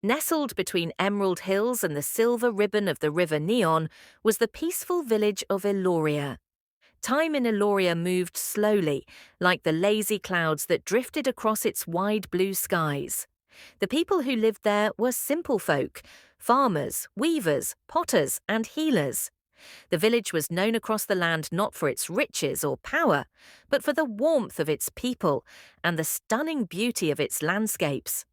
Nestled between Emerald Hills and the silver ribbon of the River Neon was the peaceful village of Eloria. Time in Eloria moved slowly, like the lazy clouds that drifted across its wide blue skies. The people who lived there were simple folk, farmers, weavers, potters, and healers. The village was known across the land not for its riches or power, but for the warmth of its people and the stunning beauty of its landscapes.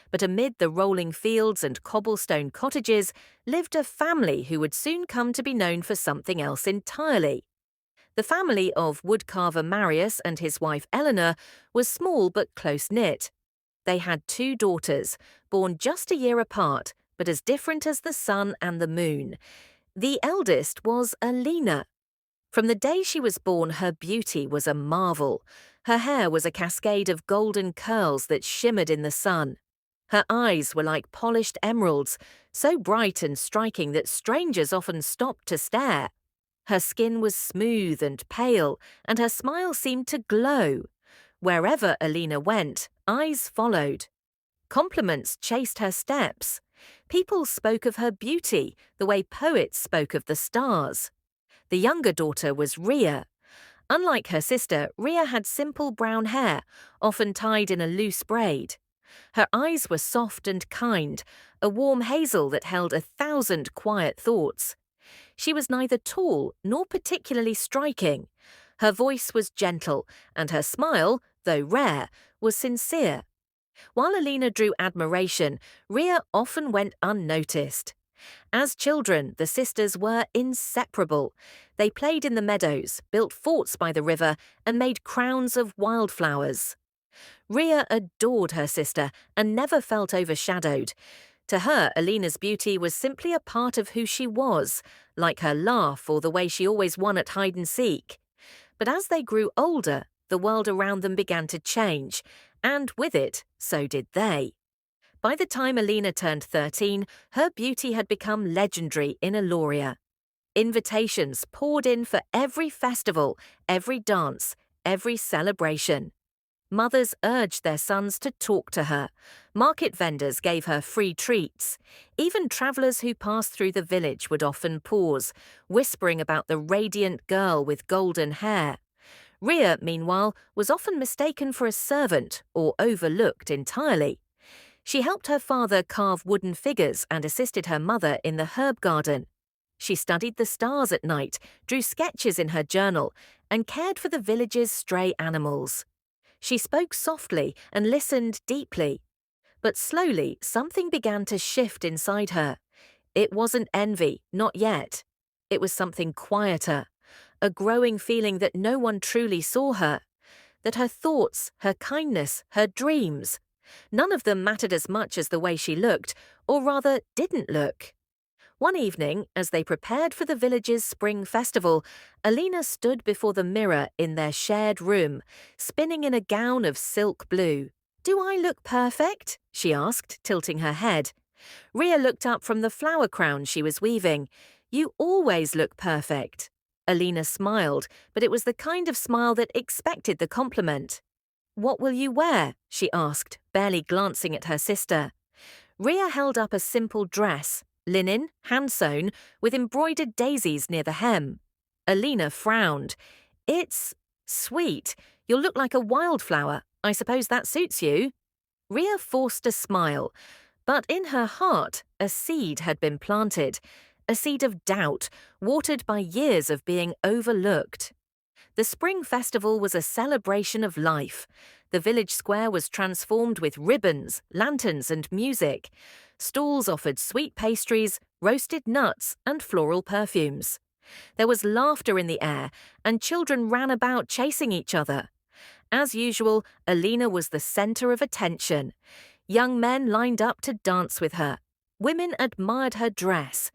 But amid the rolling fields and cobblestone cottages lived a family who would soon come to be known for something else entirely. The family of woodcarver Marius and his wife Eleanor was small but close-knit. They had two daughters, born just a year apart, but as different as the sun and the moon. The eldest was Alina. From the day she was born, her beauty was a marvel. Her hair was a cascade of golden curls that shimmered in the sun. Her eyes were like polished emeralds, so bright and striking that strangers often stopped to stare. Her skin was smooth and pale, and her smile seemed to glow. Wherever Alina went, eyes followed. Compliments chased her steps. People spoke of her beauty the way poets spoke of the stars. The younger daughter was Ria. Unlike her sister, Ria had simple brown hair, often tied in a loose braid. Her eyes were soft and kind, a warm hazel that held 1,000 quiet thoughts. She was neither tall nor particularly striking. Her voice was gentle, and her smile, though rare, was sincere. While Alina drew admiration, Ria often went unnoticed. As children, the sisters were inseparable. They played in the meadows, built forts by the river, and made crowns of wildflowers. Ria adored her sister and never felt overshadowed. To her, Alina's beauty was simply a part of who she was, like her laugh or the way she always won at hide and seek. But as they grew older, the world around them began to change, and with it, so did they. By the time Alina turned 13, her beauty had become legendary in Eloria. Invitations poured in for every festival, every dance, every celebration. Mothers urged their sons to talk to her. Market vendors gave her free treats. Even travellers who passed through the village would often pause, whispering about the radiant girl with golden hair. Ria, meanwhile, was often mistaken for a servant or overlooked entirely. She helped her father carve wooden figures and assisted her mother in the herb garden. She studied the stars at night, drew sketches in her journal, and cared for the village's stray animals. She spoke softly and listened deeply. But slowly, something began to shift inside her. It wasn't envy, not yet. It was something quieter, a growing feeling that no one truly saw her, that her thoughts, her kindness, her dreams, none of them mattered as much as the way she looked, or rather didn't look. One evening, as they prepared for the village's spring festival, Alina stood before the mirror in their shared room, spinning in a gown of silk blue. "Do I look perfect?" she asked, tilting her head. Ria looked up from the flower crown she was weaving. "You always look perfect." Alina smiled, but it was the kind of smile that expected the compliment. "What will you wear?" she asked, barely glancing at her sister. Ria held up a simple dress, linen, hand-sewn, with embroidered daisies near the hem. Alina frowned. "It's sweet. You'll look like a wildflower. I suppose that suits you." Ria forced a smile, but in her heart a seed had been planted, a seed of doubt, watered by years of being overlooked. The spring festival was a celebration of life. The village square was transformed with ribbons, lanterns, and music. Stalls offered sweet pastries, roasted nuts, and floral perfumes. There was laughter in the air, and children ran about chasing each other. As usual, Alina was the center of attention. Young men lined up to dance with her. Women admired her dress.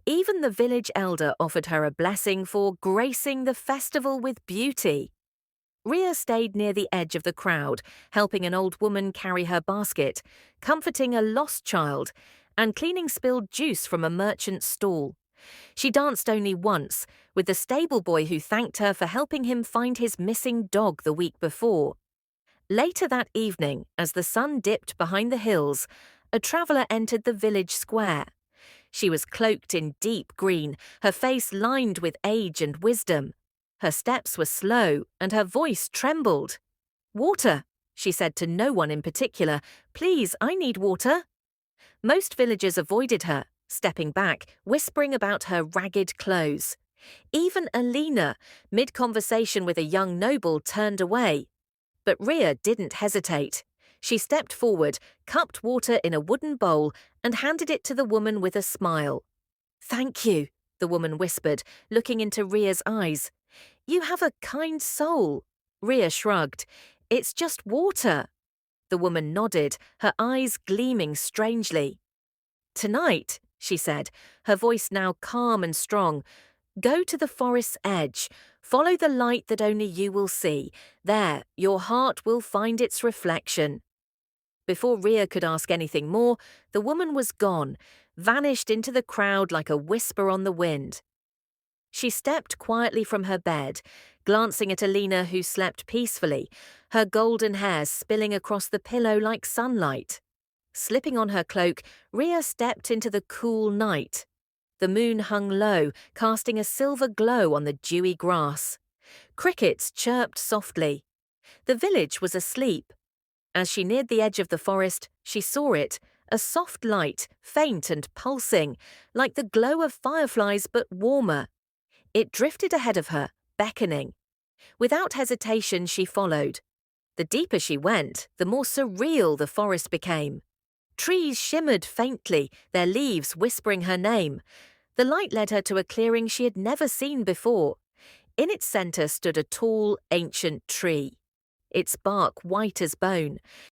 Even the village elder offered her a blessing for gracing the festival with beauty. Ria stayed near the edge of the crowd, helping an old woman carry her basket, comforting a lost child, and cleaning spilled juice from a merchant's stall. She danced only once, with the stable boy who thanked her for helping him find his missing dog the week before. Later that evening, as the sun dipped behind the hills, a traveller entered the village square. She was cloaked in deep green, her face lined with age and wisdom. Her steps were slow, and her voice trembled. "Water," she said to no one in particular. "Please, I need water." Most villagers avoided her, stepping back, whispering about her ragged clothes. Even Alina, mid-conversation with a young noble, turned away. But Rhea didn't hesitate. She stepped forward, cupped water in a wooden bowl, and handed it to the woman with a smile. "Thank you," the woman whispered, looking into Rhea's eyes. "You have a kind soul." Rhea shrugged. "It's just water." The woman nodded, her eyes gleaming strangely. "Tonight," she said, her voice now calm and strong, "go to the forest's edge. Follow the light that only you will see. There, your heart will find its reflection." Before Rhea could ask anything more, the woman was gone, vanished into the crowd like a whisper on the wind. She stepped quietly from her bed, glancing at Alina, who slept peacefully, her golden hair spilling across the pillow like sunlight. Slipping on her cloak, Rhea stepped into the cool night. The moon hung low, casting a silver glow on the dewy grass. Crickets chirped softly. The village was asleep. As she neared the edge of the forest, she saw it, a soft light, faint and pulsing, like the glow of fireflies but warmer. It drifted ahead of her, beckoning. Without hesitation, she followed. The deeper she went, the more surreal the forest became. Trees shimmered faintly, their leaves whispering her name. The light led her to a clearing she had never seen before. In its centre stood a tall, ancient tree, its bark white as bone.